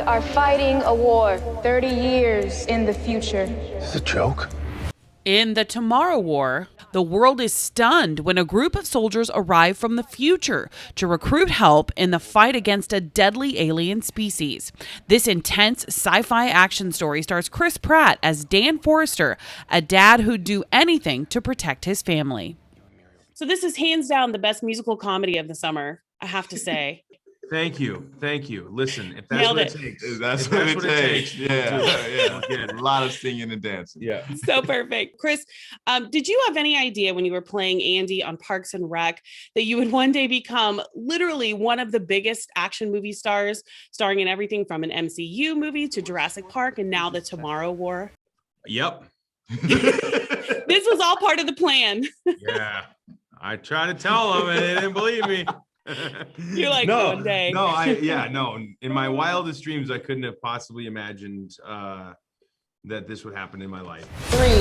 are fighting a war 30 years in the future. Is this a joke? In the Tomorrow War, the world is stunned when a group of soldiers arrive from the future to recruit help in the fight against a deadly alien species. This intense sci-fi action story stars Chris Pratt as Dan Forrester, a dad who'd do anything to protect his family. So this is hands down the best musical comedy of the summer, I have to say. Thank you. Listen, if that's Nailed what it it. takes. That's what it takes. Yeah. Again. A lot of singing and dancing. Yeah. So perfect. Chris, did you have any idea when you were playing Andy on Parks and Rec that you would one day become literally one of the biggest action movie stars, starring in everything from an MCU movie to Jurassic Park and now the Tomorrow War? Yep. This was all part of the plan. Yeah. I tried to tell them and they didn't believe me. You're like, one day. No. In my wildest dreams, I couldn't have possibly imagined that this would happen in my life. 3, 2,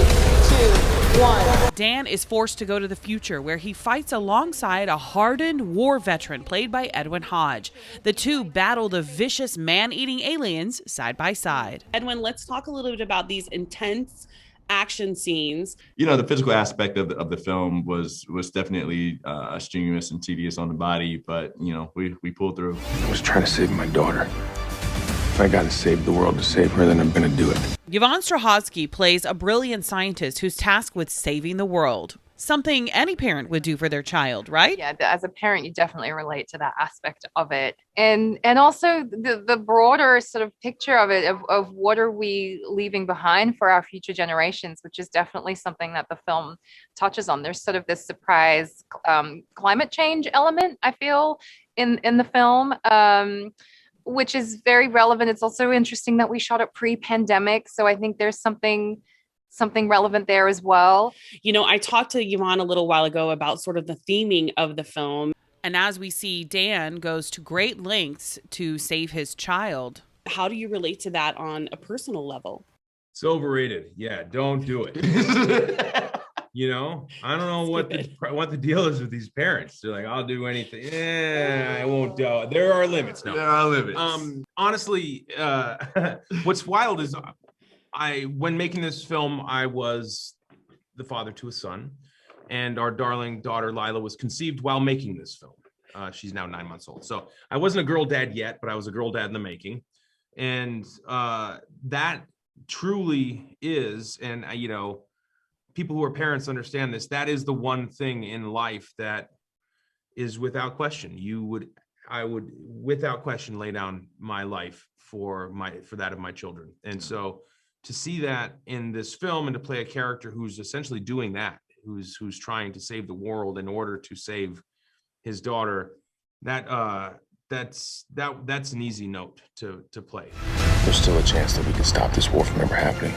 1. Dan is forced to go to the future where he fights alongside a hardened war veteran played by Edwin Hodge. The two battle the vicious man-eating aliens side by side. Edwin, let's talk a little bit about these intense action scenes. The physical aspect of the film was definitely strenuous and tedious on the body, but we pulled through. I was trying to save my daughter. If I gotta save the world to save her, then I'm gonna do it. Yvonne Strahovski plays a brilliant scientist who's tasked with saving the world. Something any parent would do for their child, right? Yeah, as a parent, you definitely relate to that aspect of it. And also the broader sort of picture of it, of what are we leaving behind for our future generations, which is definitely something that the film touches on. There's sort of this surprise climate change element, I feel, in the film, which is very relevant. It's also interesting that we shot it pre-pandemic. So I think there's something relevant there as well. I talked to Yvonne a little while ago about sort of the theming of the film. And as we see, Dan goes to great lengths to save his child. How do you relate to that on a personal level? It's overrated. Yeah, don't do it. I don't know what the deal is with these parents. They're like, I'll do anything. I won't do it. There are limits now. There are limits. Honestly, what's wild is when making this film, I was the father to a son, and our darling daughter Lila was conceived while making this film. She's now 9 months old. So I wasn't a girl dad yet, but I was a girl dad in the making. And that truly is, and people who are parents understand this, that is the one thing in life that is without question. I would without question lay down my life for that of my children. And so to see that in this film and to play a character who's essentially doing that, who's trying to save the world in order to save his daughter, that's an easy note to play. There's still a chance that we can stop this war from ever happening.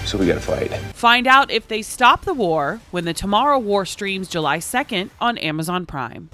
So we gotta fight. Find out if they stop the war when the Tomorrow War streams July 2nd on Amazon Prime.